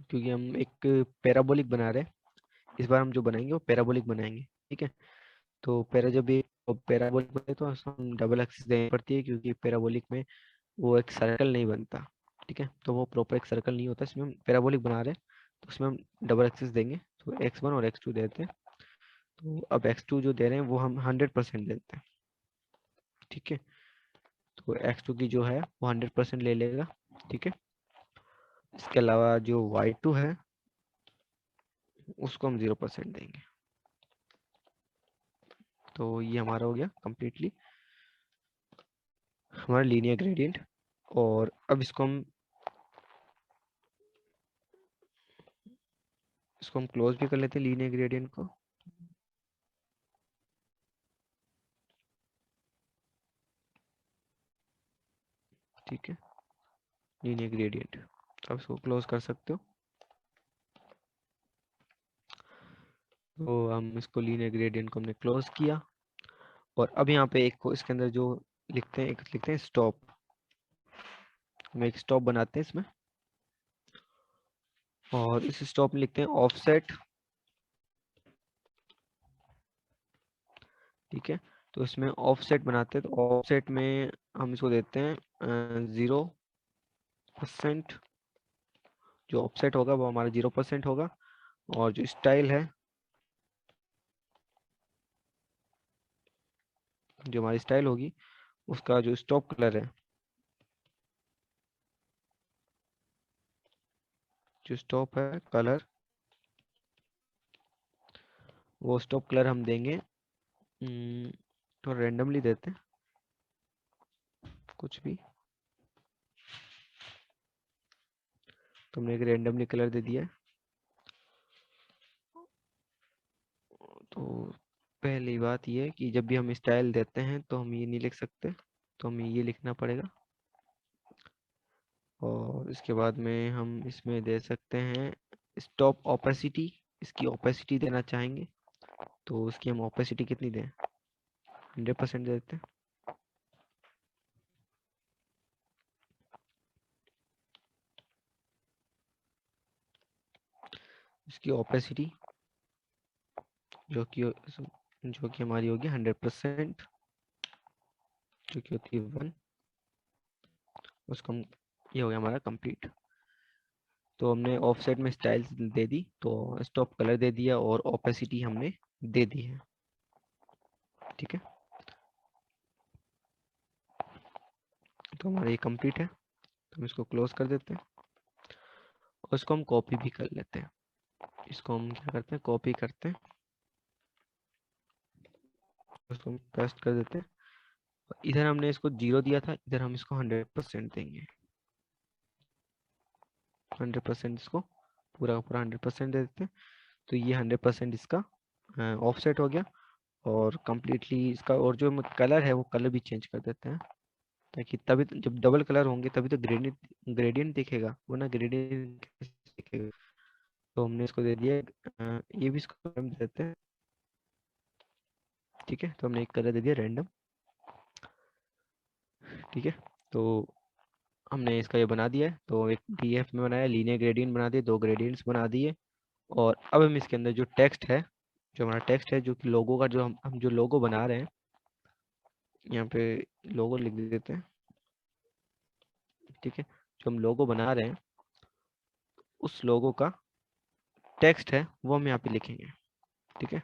क्योंकि हम एक पैराबोलिक बना रहे हैं, इस बार हम जो बनाएंगे वो पैराबोलिक बनाएंगे। ठीक है, तो जब ये पैराबोलिक बने तो हम डबल एक्सिस देनी पड़ती है, क्योंकि पैराबोलिक में वो एक सर्कल नहीं बनता। ठीक है, तो वो प्रॉपर एक सर्कल नहीं होता, इसमें हम पैराबोलिक बना रहे हैं, तो उसमें हम डबल एक्सिस देंगे। तो x1 और x2 देते हैं। तो अब x2 जो दे रहे हैं वो हम 100% देते हैं। ठीक है, तो x2 की जो है वो 100% ले लेगा। ठीक है, इसके अलावा जो y2 है उसको हम 0% देंगे। तो ये हमारा हो गया कंप्लीटली हमारा लीनियर ग्रेडियंट। और अब इसको हम क्लोज भी कर लेते हैं लीनियर ग्रेडियंट को। ठीक है, लीनियर ग्रेडियंट, अब इसको क्लोज कर सकते हो। तो हम इसको लीनियर ग्रेडियंट को हमने क्लोज किया। और अब यहाँ पे एक को इसके अंदर जो लिखते हैं, एक लिखते हैं स्टॉप। हम एक स्टॉप बनाते हैं इसमें, और इस स्टॉप में लिखते हैं ऑफसेट। ठीक है, तो इसमें ऑफसेट बनाते हैं, तो ऑफसेट में हम इसको देते हैं 0%। जो ऑफसेट होगा वो हमारा 0% होगा। और जो स्टाइल है, जो हमारी स्टाइल होगी, उसका जो स्टॉप कलर है, जो स्टॉप है कलर, वो स्टॉप कलर हम देंगे तो रेंडमली देते हैं कुछ भी। तो हमने एक रेंडमली कलर दे दिया है। तो पहली बात ये है कि जब भी हम स्टाइल देते हैं तो हम ये नहीं लिख सकते, तो हमें ये लिखना पड़ेगा और इसके बाद में हम इसमें दे सकते हैं स्टॉप ओपेसिटी, इसकी ओपेसिटी देना चाहेंगे तो उसकी हम ओपेसिटी कितनी दें, 100% दे देते हैं। इसकी ओपेसिटी जो कि हमारी होगी 100%, जो कि होती है 1। उसको हम, ये हो गया हमारा कंप्लीट। तो हमने ऑफसेट में स्टाइल दे दी, तो स्टॉप कलर दे दिया और ओपेसिटी हमने दे दी है। ठीक है, तो हमारा ये कंप्लीट है। तो हम इसको क्लोज कर देते हैं और इसको हम कॉपी भी कर लेते हैं। इसको हम क्या करते हैं, कॉपी करते हैं, उसको हम पेस्ट कर देते हैं। इधर हमने इसको 0 दिया था, इधर हम इसको 100% देंगे। 100% इसको पूरा का पूरा 100% दे देते हैं। तो ये 100% इसका ऑफसेट हो गया। और कम्प्लीटली इसका, और जो कलर है वो कलर भी चेंज कर देते हैं, ताकि तभी जब डबल कलर होंगे तभी तो ग्रेडियंट ग्रेडियंट दिखेगा, वरना ग्रेडियंट कैसे दिखेगा। तो हमने इसको दे दिया ये भी इसको हम दे देते हैं। ठीक है, तो हमने एक कलर दे दिया रैंडम। ठीक है, तो हमने इसका ये बना दिया है। तो एक डीएफ में बनाया, लीनियर ग्रेडियंट बना दिए, 2 ग्रेडियंट्स बना दिए। और अब हम इसके अंदर जो टेक्स्ट है, जो हमारा टेक्स्ट है, जो कि लोगो का, जो हम जो लोगो बना रहे हैं, यहाँ पे लोगो लिख देते हैं। ठीक है, जो हम लोगो बना रहे हैं उस लोगो का टेक्स्ट है वो हम यहाँ पे लिखेंगे। ठीक है,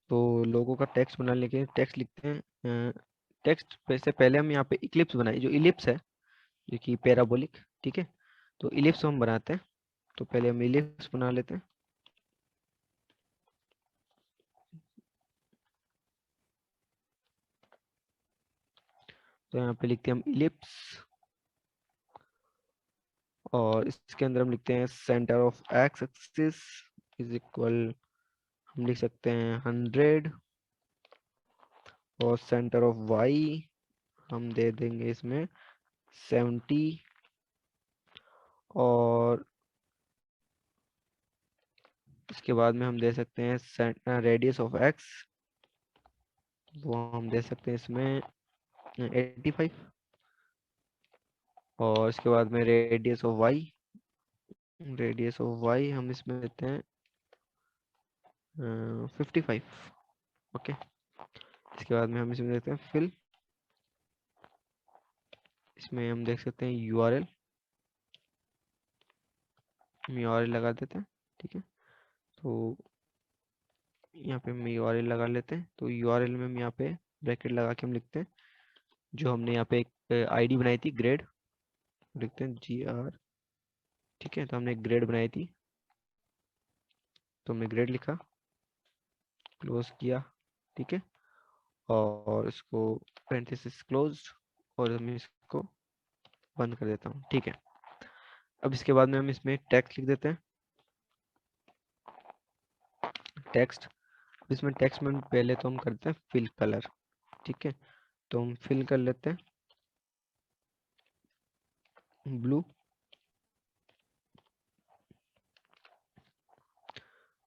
तो लोगों का टेक्स्ट बनाने के लिए टेक्स्ट लिखते हैं। टेक्स्ट से पहले हम यहाँ पे इक्लिप्स बनाए, जो इलिप्स है, जो कि पैराबोलिक। ठीक है, तो इलिप्स हम बनाते हैं। तो पहले हम इलिप्स बना लेते हैं। तो यहाँ पे लिखते हैं हम इलिप्स, और इसके अंदर हम लिखते हैं centre of X axis is equal, हम लिख सकते हैं 100, और सेंटर ऑफ वाई हम दे देंगे इसमें 70, और इसके बाद में हम दे सकते हैं रेडियस ऑफ एक्स, वो हम दे सकते हैं इसमें 85, और इसके बाद में रेडियस ऑफ वाई, हम इसमें देते हैं 55। ओके, इसके बाद में हम इसमें देते हैं फिल, इसमें हम देख सकते हैं यूआरएल, हम यूआरएल लगा देते हैं। ठीक है, तो यहाँ पे हम यूआरएल लगा लेते हैं। तो यूआरएल में हम यहाँ पे ब्रैकेट लगा के हम लिखते हैं, जो हमने यहाँ पे एक आईडी बनाई थी ग्रेड, लिखते हैं GR। ठीक है, तो हमने एक ग्रेड बनाई थी, तो हमने ग्रेड लिखा, क्लोज किया। ठीक है, और इसको पेरेंथेसिस क्लोज, और हम इसको बंद कर देता हूँ। ठीक है, अब इसके बाद में हम इसमें टेक्स्ट लिख देते हैं, टेक्स्ट। इसमें टेक्स्ट में पहले तो हम करते हैं फिल कलर। ठीक है, तो हम फिल कर लेते हैं ब्लू।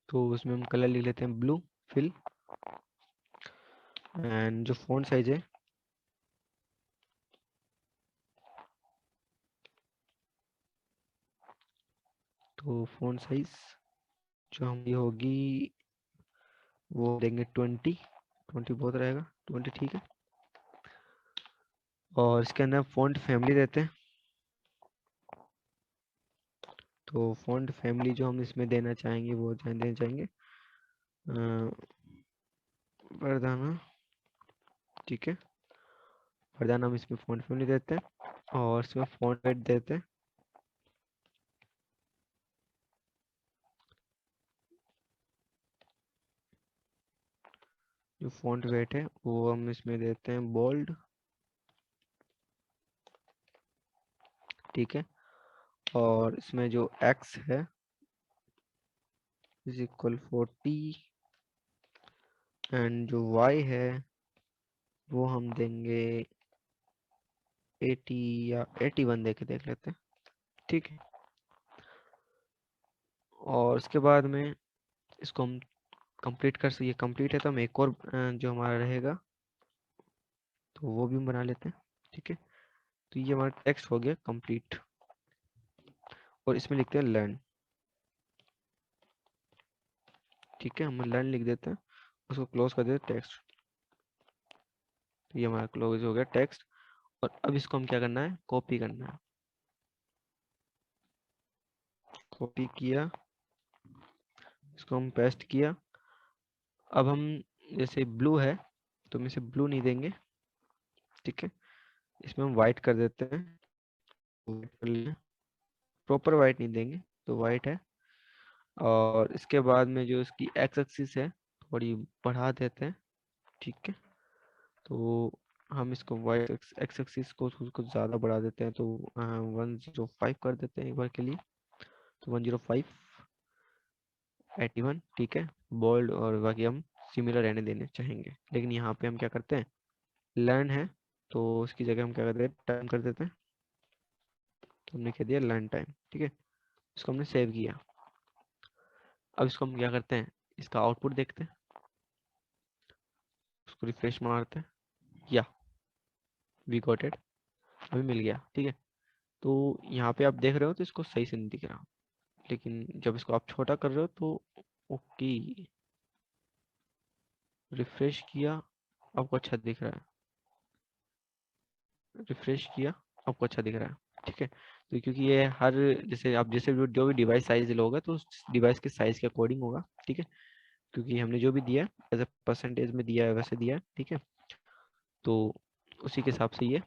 तो उसमें हम कलर लिख लेते हैं ब्लू फिल। एंड जो फॉन्ट साइज है, तो फॉन्ट साइज जो हम ये होगी वो देंगे 20 बहुत रहेगा, 20 ठीक है। और इसके अंदर फॉन्ट फैमिली देते हैं। तो फॉन्ट फैमिली जो हम इसमें देना चाहेंगे वो देना चाहेंगे वर्धाना। ठीक है, वर्धाना हम इसमें फॉन्ट फैमिली देते हैं, और इसमें फॉन्ट वेट देते हैं। जो फॉन्ट वेट है वो हम इसमें देते हैं बोल्ड। ठीक है, और इसमें जो x है इज इक्वल 40, एंड जो y है वो हम देंगे 80 या 81 देख लेते हैं। ठीक है, और उसके बाद में इसको हम कंप्लीट ये कंप्लीट है तो हम एक और जो हमारा रहेगा तो वो भी हम बना लेते हैं। ठीक है, तो ये हमारा टेक्स्ट हो गया कंप्लीट, और इसमें लिखते हैं लर्न। ठीक है, हम लर्न लिख देते हैं, उसको क्लोज कर देते हैं टेक्स्ट। तो ये हमारा क्लोज हो गया टेक्स्ट, और अब इसको हम क्या करना है, कॉपी करना है। कॉपी किया, इसको हम पेस्ट किया। अब हम जैसे ब्लू है तो हम इसे ब्लू नहीं देंगे। ठीक है, इसमें हम वाइट कर देते हैं, वाइट कर लिया, प्रॉपर वाइट नहीं देंगे तो वाइट है। और इसके बाद में जो इसकी एक्स एक्सिस है थोड़ी बढ़ा देते हैं। ठीक है, तो हम इसको वाइट एक्स एक्सिस को उसको ज़्यादा बढ़ा देते हैं, तो 105 कर देते हैं एक बार के लिए। तो 105, 81। ठीक है, बोल्ड और बाकी हम सिमिलर रहने देने चाहेंगे, लेकिन यहाँ पे हम क्या करते हैं, लर्न है तो उसकी जगह हम क्या करते हैं, टाइम कर देते हैं। तो हमने कह दिया लर्न टाइम। ठीक है, इसको हमने सेव किया। अब इसको हम क्या करते हैं, इसका आउटपुट देखते हैं, उसको रिफ्रेश मारते हैं, या वी गॉट इट, हमें मिल गया। ठीक है, तो यहाँ पे आप देख रहे हो तो इसको सही से नहीं दिख रहा, लेकिन जब इसको आप छोटा कर रहे हो तो ओके, रिफ्रेश किया, आपको अच्छा दिख रहा है। रिफ्रेश किया, आपको अच्छा दिख रहा है। ठीक है, तो क्योंकि ये हर, जैसे आप जैसे जो भी डिवाइस साइज लोगे तो उस डिवाइस के साइज के अकॉर्डिंग होगा। ठीक है, क्योंकि हमने जो भी दिया एज ए परसेंटेज में दिया है वैसे दिया है। ठीक है, तो उसी के हिसाब से ये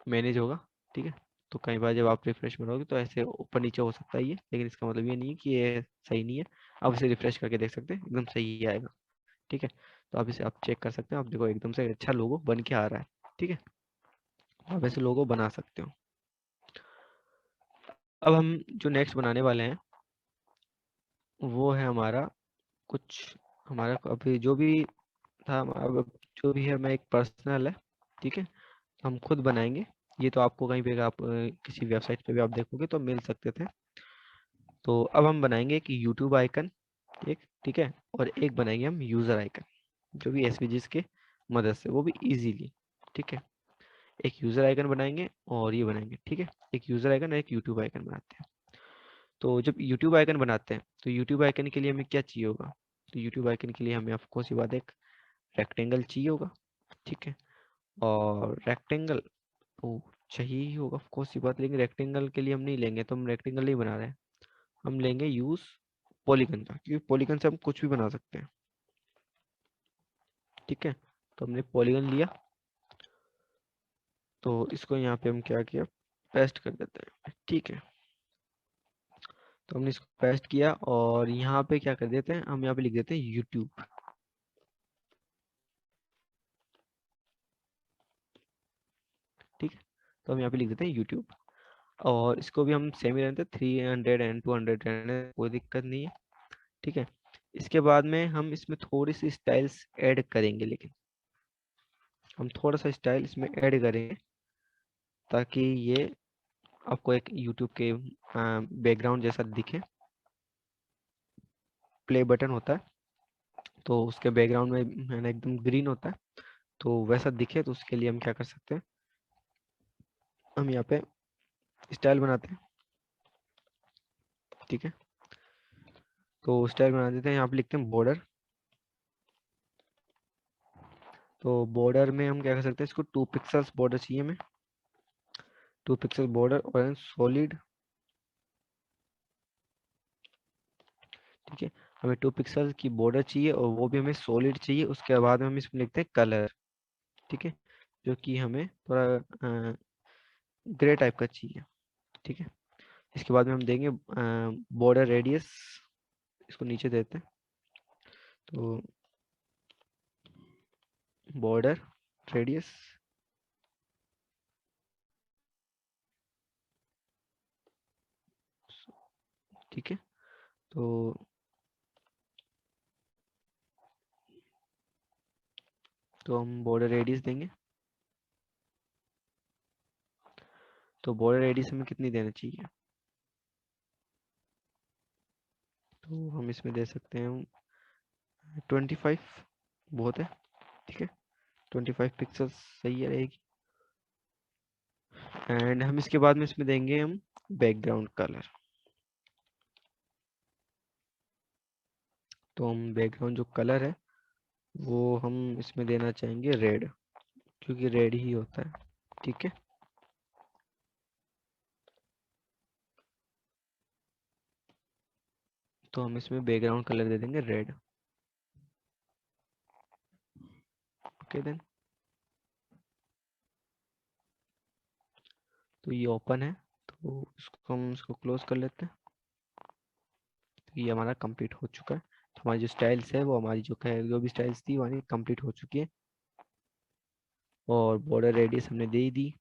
मैनेज होगा। ठीक है, तो कई बार जब आप रिफ्रेश करोगे तो ऐसे ऊपर नीचे हो सकता है ये, लेकिन इसका मतलब ये नहीं है कि ये सही नहीं है। आप इसे रिफ्रेश करके देख सकते हैं, एकदम सही आएगा। ठीक है, तो आप इसे आप चेक कर सकते हैं, आप देखो एकदम से अच्छा लोगो बन के आ रहा है। ठीक है, आप ऐसे लोगो बना सकते हो। अब हम जो नेक्स्ट बनाने वाले हैं वो है हमारा कुछ, हमारा अभी जो भी था, अब जो भी है मैं एक पर्सनल है। ठीक है, हम खुद बनाएंगे। ये तो आपको कहीं पे आप किसी वेबसाइट पे भी आप देखोगे तो मिल सकते थे। तो अब हम बनाएंगे एक यूट्यूब आइकन एक। ठीक है, और एक बनाएंगे हम यूज़र आइकन, जो भी एसवीजीज के मदद से, वो भी इजीली। ठीक है, एक यूज़र आइकन बनाएंगे और ये बनाएंगे। ठीक है, एक यूज़र आइकन और एक यूट्यूब आइकन बनाते हैं। तो जब यूट्यूब आइकन बनाते हैं तो यूट्यूब आइकन के लिए हमें क्या चाहिए होगा, तो यूट्यूब आइकन के लिए हमें ऑफ कोर्स ये बात एक रेक्टेंगल चाहिए होगा। ठीक है, और रेक्टेंगल तो चाहिए ही होगा ऑफ कोर्स ये बात, लेकिन रेक्टेंगल के लिए हम नहीं लेंगे, तो हम रेक्टेंगल नहीं बना रहे हैं, हम लेंगे यूज पॉलीगन का, क्योंकि पॉलीगन से हम कुछ भी बना सकते हैं। ठीक है, तो हमने पॉलीगन लिया, तो इसको यहाँ पे हम क्या किया, पेस्ट कर देते हैं। ठीक है, तो हमने इसको पेस्ट किया और यहाँ पे क्या कर देते हैं, हम यहाँ पे लिख देते हैं यूट्यूब। ठीक है, तो हम यहाँ पे लिख देते हैं यूट्यूब, और इसको भी हम सेम ही रहते हैं, 300 एंड 200 रहने, कोई दिक्कत नहीं है। ठीक है, इसके बाद में हम इसमें थोड़ी सी स्टाइल्स ऐड करेंगे, लेकिन हम थोड़ा सा स्टाइल इसमें ऐड करेंगे ताकि ये आपको एक यूट्यूब के बैकग्राउंड जैसा दिखे। प्ले बटन होता है तो उसके बैकग्राउंड में है ना एकदम ग्रीन होता है, तो वैसा दिखे तो उसके लिए हम क्या कर सकते हैं, हम यहाँ पे स्टाइल बनाते हैं। ठीक है, तो स्टाइल बना देते हैं, यहाँ पे लिखते हैं बॉर्डर। तो बॉर्डर में हम क्या कर सकते हैं, इसको 2 पिक्सल्स बॉर्डर चाहिए हमें, 2 पिक्सल बॉर्डर और सॉलिड। ठीक है, हमें 2 पिक्सल की बॉर्डर चाहिए और वो भी हमें सॉलिड चाहिए। उसके बाद हम इसमें लिखते हैं कलर। ठीक है, जो कि हमें थोड़ा ग्रे टाइप का चाहिए। ठीक है, इसके बाद में हम देंगे बॉर्डर रेडियस, इसको नीचे देते हैं, तो बॉर्डर रेडियस। ठीक है, तो हम बॉर्डर रेडियस देंगे। तो बॉर्डर रेडियस हमें कितनी देना चाहिए? तो हम इसमें दे सकते हैं 25, बहुत है, ठीक है, 25 पिक्सल्स सही है रहेगी। एंड हम इसके बाद में इसमें देंगे हम बैकग्राउंड कलर। तो हम बैकग्राउंड जो कलर है वो हम इसमें देना चाहेंगे रेड, क्योंकि रेड ही होता है, ठीक है। तो हम इसमें बैकग्राउंड कलर दे देंगे रेड। ओके देन, तो ये ओपन है, तो इसको हम इसको क्लोज कर लेते हैं। तो ये हमारा कंप्लीट हो चुका है। तो हमारी जो स्टाइल्स है वो हमारी जो भी स्टाइल्स थी वो हमारी कंप्लीट हो चुकी है। और बॉर्डर रेडियस हमने दे ही दी,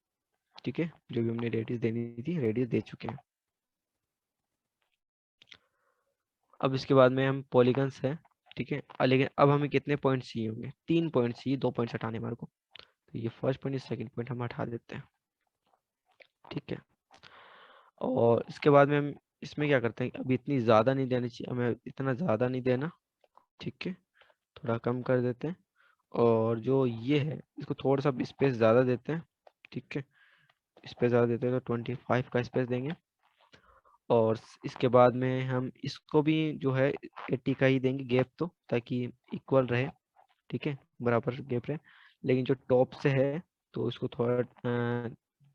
ठीक है, जो भी हमने रेडियस देनी थी रेडियस दे चुके हैं। अब इसके बाद में हम पॉलीगन्स है, ठीक है, लेकिन अब हमें कितने पॉइंट्स चाहिए होंगे? 3 पॉइंट्स चाहिए, 2 पॉइंट्स हटाने हमारे को। तो ये फर्स्ट पॉइंट, सेकंड पॉइंट हम हटा देते हैं, ठीक है। और इसके बाद में हम इसमें क्या करते हैं, अभी इतनी ज़्यादा नहीं देनी चाहिए हमें, इतना ज़्यादा नहीं देना, ठीक है, थोड़ा कम कर देते हैं। और जो ये है इसको थोड़ा सा स्पेस ज़्यादा देते हैं, ठीक है, स्पेस ज़्यादा देते हैं तो 25 का स्पेस देंगे। और इसके बाद में हम इसको भी जो है 80 का ही देंगे गैप, तो ताकि इक्वल रहे, ठीक है, बराबर गैप रहे। लेकिन जो टॉप से है तो इसको थोड़ा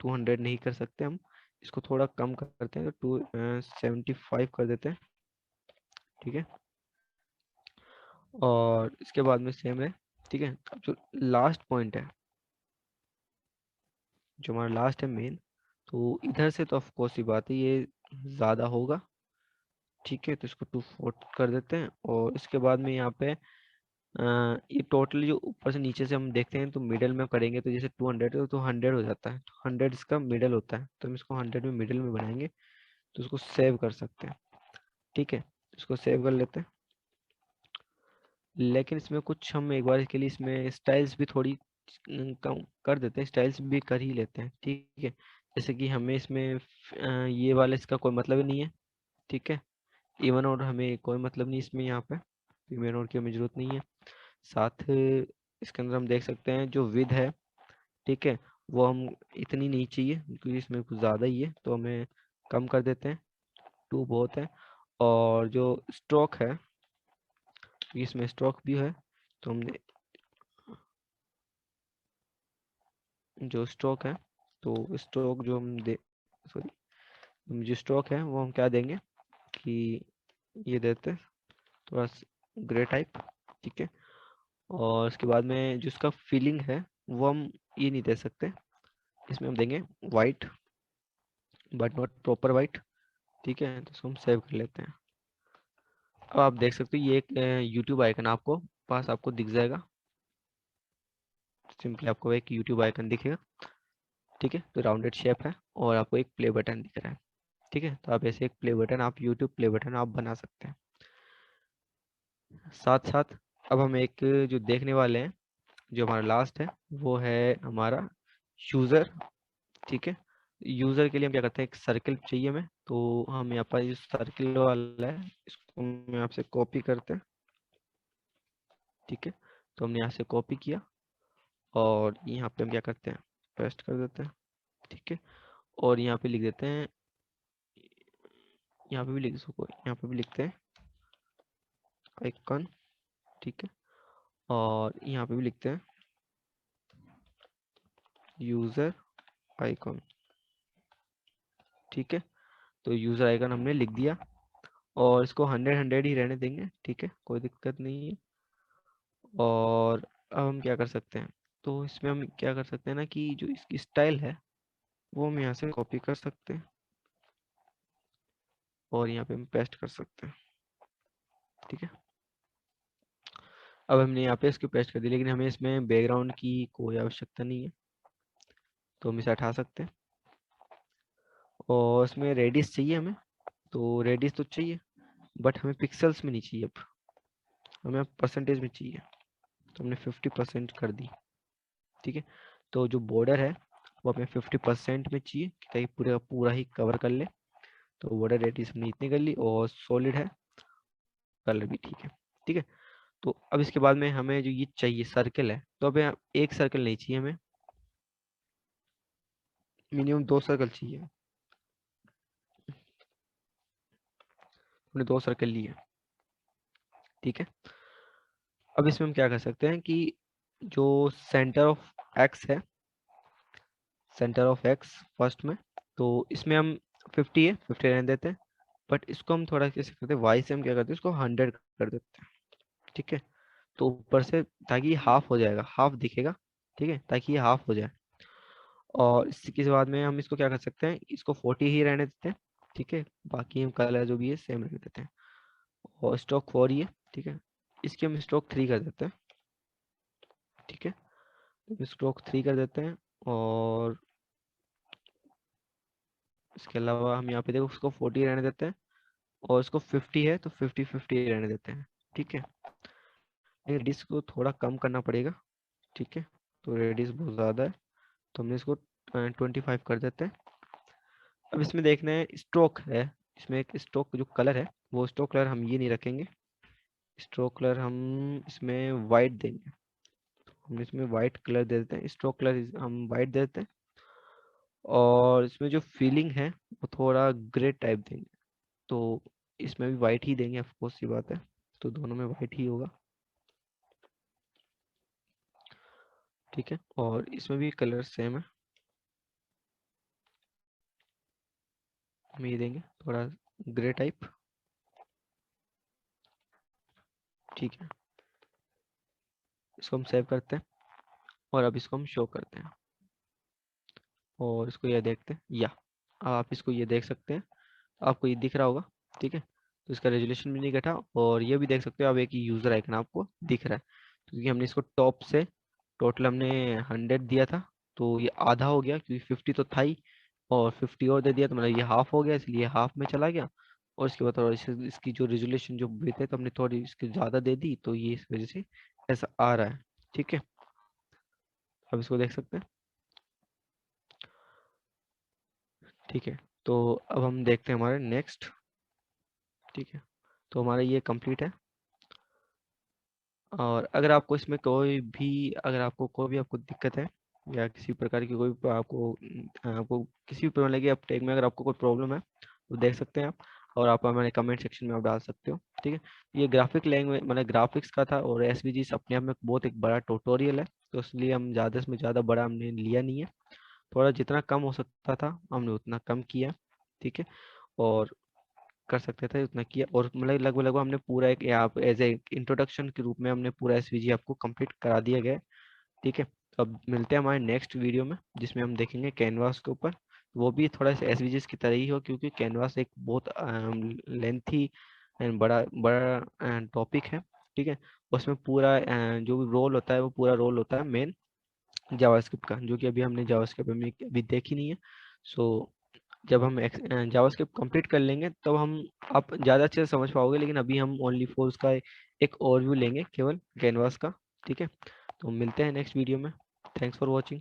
200 नहीं कर सकते हम, इसको थोड़ा कम करते हैं, तो 275 कर देते हैं, ठीक है। और इसके बाद में सेम है, ठीक है। अब जो लास्ट पॉइंट है, जो हमारा लास्ट है मेन, तो इधर से तो ऑफ कोर्स ही बात है ये ज़्यादा होगा, ठीक है, तो इसको 240 कर देते हैं। और इसके बाद में यहाँ पे ये टोटली जो ऊपर से नीचे से हम देखते हैं तो मिडल में करेंगे, तो जैसे 200 है तो 100 हो जाता है, तो 100 इसका मिडल होता है, तो हम इसको 100 में मिडल में बनाएंगे, तो उसको सेव कर सकते हैं, ठीक है, इसको सेव कर लेते हैं। लेकिन इसमें कुछ हम एक बार के लिए इसमें स्टाइल्स भी थोड़ी कम कर देते हैं, स्टाइल्स भी कर ही लेते हैं, ठीक है। जैसे कि हमें इसमें ये वाला इसका कोई मतलब ही नहीं है, ठीक है, इवन और हमें कोई मतलब नहीं इसमें, यहाँ पे इवन और की हमें जरूरत नहीं है। साथ इसके अंदर हम देख सकते हैं जो विद है, ठीक है, वो हम इतनी नहीं चाहिए क्योंकि इसमें कुछ ज़्यादा ही है, तो हमें कम कर देते हैं, 2 बहुत है। और जो स्ट्रोक है, इसमें स्ट्रोक भी है, तो हमने जो स्ट्रोक है, तो स्ट्रोक जो हम दे सॉरी जो स्ट्रोक है वो हम क्या देंगे कि ये देते हैं थोड़ा ग्रे टाइप, ठीक है। और उसके बाद में जो इसका फीलिंग है वो हम ये नहीं दे सकते, इसमें हम देंगे white, but not proper white, ठीक है, तो इसको हम सेव कर लेते हैं। अब आप देख सकते हो ये एक यूट्यूब आइकन आपको पास आपको दिख जाएगा, सिंपली आपको एक यूट्यूब आइकन दिखेगा, ठीक है, तो राउंडेड शेप है और आपको एक प्ले बटन दिख रहा है, ठीक है। तो आप ऐसे एक प्ले बटन, आप यूट्यूब प्ले बटन आप बना सकते हैं। साथ साथ अब हम एक जो देखने वाले हैं, जो हमारा लास्ट है वो है हमारा यूज़र, ठीक है। यूज़र के लिए हम क्या करते हैं, एक सर्कल चाहिए हमें, तो हम यहाँ पर जो सर्कल वाला है इसको हम यहाँ से कॉपी करते हैं, ठीक है। तो हमने यहाँ से कॉपी किया और यहाँ पे हम क्या करते हैं, पेस्ट कर देते हैं, ठीक है। और यहाँ पे लिख देते हैं, यहाँ पे भी लिख सको, यहाँ पे भी लिखते हैं आइकन, ठीक है। और यहाँ पे भी लिखते हैं यूज़र आइकन, ठीक है। तो यूज़र आइकन हमने लिख दिया और इसको 100 ही रहने देंगे, ठीक है, कोई दिक्कत नहीं है। और अब हम क्या कर सकते हैं, तो इसमें हम क्या कर सकते हैं ना कि जो इसकी स्टाइल है वो हम यहाँ से कॉपी कर सकते हैं और यहाँ पे हम पेस्ट कर सकते हैं, ठीक है। अब हमने यहाँ पे इसको पेस्ट कर दिया, लेकिन हमें इसमें बैकग्राउंड की कोई आवश्यकता नहीं है, तो हम इसे हटा सकते हैं। और इसमें रेडियस चाहिए हमें, तो रेडियस तो चाहिए बट हमें पिक्सल्स में नहीं चाहिए, अब हमें परसेंटेज में चाहिए, तो हमने 50% कर दी, ठीक है। तो जो बॉर्डर है वो हमें 50% में चाहिए कि ताकि पूरा पूरा ही कवर कर ले। तो बॉर्डर रेडियस हमने इतनी कर ली और सॉलिड है, कलर भी ठीक है। ठीक है, तो अब इसके बाद में हमें जो ये चाहिए सर्कल है, तो अब यहाँ एक सर्कल नहीं चाहिए हमें, मिनिमम 2 सर्कल चाहिए। हमने 2 सर्कल लिए। ठीक है, अब इसमें हम क्या कर सकते हैं कि जो सेंटर ऑफ एक्स है, सेंटर ऑफ एक्स फर्स्ट में, तो इसमें हम 50 है, 50 रहने देते हैं। बट इसको हम थोड़ा कैसे करते हैं, वाई से हम क्या करते हैं, इसको 100 कर देते हैं। ठीक है, तो ऊपर से ताकि ये हाफ हो जाएगा, हाफ दिखेगा। ठीक है, ताकि ये हाफ हो जाए। और इसके बाद में हम इसको क्या कर सकते हैं, इसको 40 ही रहने देते हैं। ठीक है, बाकी हम कलर जो भी है सेम रहने देते हैं। और स्ट्रोक 4 ही है। ठीक है, इसकी हम स्ट्रोक 3 कर देते हैं। ठीक है, तो स्ट्रोक 3 कर देते हैं। और इसके अलावा हम यहाँ पे देखो उसको 40 रहने देते हैं, और इसको 50 है तो 50-50 रहने देते हैं। ठीक है, रेडियस को थोड़ा कम करना पड़ेगा। ठीक है, तो रेडियस बहुत ज़्यादा है, तो हमने इसको 25 कर देते हैं। अब इसमें देखना है स्ट्रोक है, इसमें एक स्ट्रोक जो कलर है, वो स्ट्रोक कलर हम ये नहीं रखेंगे। स्ट्रोक कलर हम इसमें वाइट देंगे। हम इसमें वाइट कलर दे देते हैं, स्ट्रोक कलर हम वाइट दे देते हैं। और इसमें जो फीलिंग है वो थोड़ा ग्रे टाइप देंगे, तो इसमें भी वाइट ही देंगे, ऑफ कोर्स सी बात है, तो दोनों में वाइट ही होगा। ठीक है, और इसमें भी कलर सेम है, हम ये देंगे थोड़ा ग्रे टाइप। ठीक है, इसको हम सेव करते हैं, और अब इसको हम शो करते हैं, और इसको ये देखते हैं, या आप इसको ये देख सकते हैं, आपको ये दिख रहा होगा। ठीक है, तो इसका रेजोल्यूशन भी नहीं घटा, और ये भी देख सकते हो आप, एक यूज़र आइकन आपको दिख रहा है, क्योंकि हमने इसको टॉप से टोटल हमने 100 दिया था, तो ये आधा हो गया, क्योंकि 50 तो था ही, और 50 और दे दिया तो मतलब ये हाफ हो गया, इसलिए हाफ में चला गया। और इसके बाद और इसकी जो रेजोल्यूशन जो भी थे, तो हमने थोड़ी इसकी ज़्यादा दे दी, तो ये इस वजह से ऐसा आ रहा है। ठीक है, अब इसको देख सकते हैं। ठीक है, तो अब हम देखते हैं हमारे नेक्स्ट। ठीक है, तो हमारा ये कंप्लीट है। और अगर आपको इसमें कोई भी, अगर आपको कोई भी आपको दिक्कत है, या किसी प्रकार की कोई आपको किसी भी प्रकार की अपटेक में अगर आपको कोई प्रॉब्लम है, तो देख सकते हैं आप, और आप हमारे कमेंट सेक्शन में आप डाल सकते हो। ठीक है, ये ग्राफिक लैंग्वेज मतलब ग्राफिक्स का था, और एसवीजी अपने आप में बहुत एक बड़ा ट्यूटोरियल है, तो इसलिए हम ज़्यादा से ज़्यादा बड़ा हमने लिया नहीं है, थोड़ा जितना कम हो सकता था हमने उतना कम किया। ठीक है, और कर सकते थे उतना किया, और मतलब लगभग लगभग हमने पूरा एक यहाँ एज ए इंट्रोडक्शन के रूप में हमने पूरा एसवीजी आपको कंप्लीट करा दिया गया है। ठीक है, तो अब मिलते हैं हमारे नेक्स्ट वीडियो में, जिसमें हम देखेंगे कैनवास के ऊपर। वो भी थोड़ा सा एसवीजी की तरह ही हो, क्योंकि कैनवास एक बहुत लेंथी एंड बड़ा बड़ा टॉपिक है। ठीक है, उसमें पूरा जो भी रोल होता है, वो पूरा रोल होता है मेन जावास्क्रिप्ट का, जो कि अभी हमने जावास्क्रिप्ट में अभी देखी नहीं है। सो जब हम जावास्क्रिप्ट कंप्लीट कर लेंगे, तब हम आप ज़्यादा अच्छे से समझ पाओगे, लेकिन अभी हम ओनली फॉर उसका एक ओवरव्यू लेंगे केवल कैनवास का। ठीक है, तो मिलते हैं नेक्स्ट वीडियो में। Thanks for watching.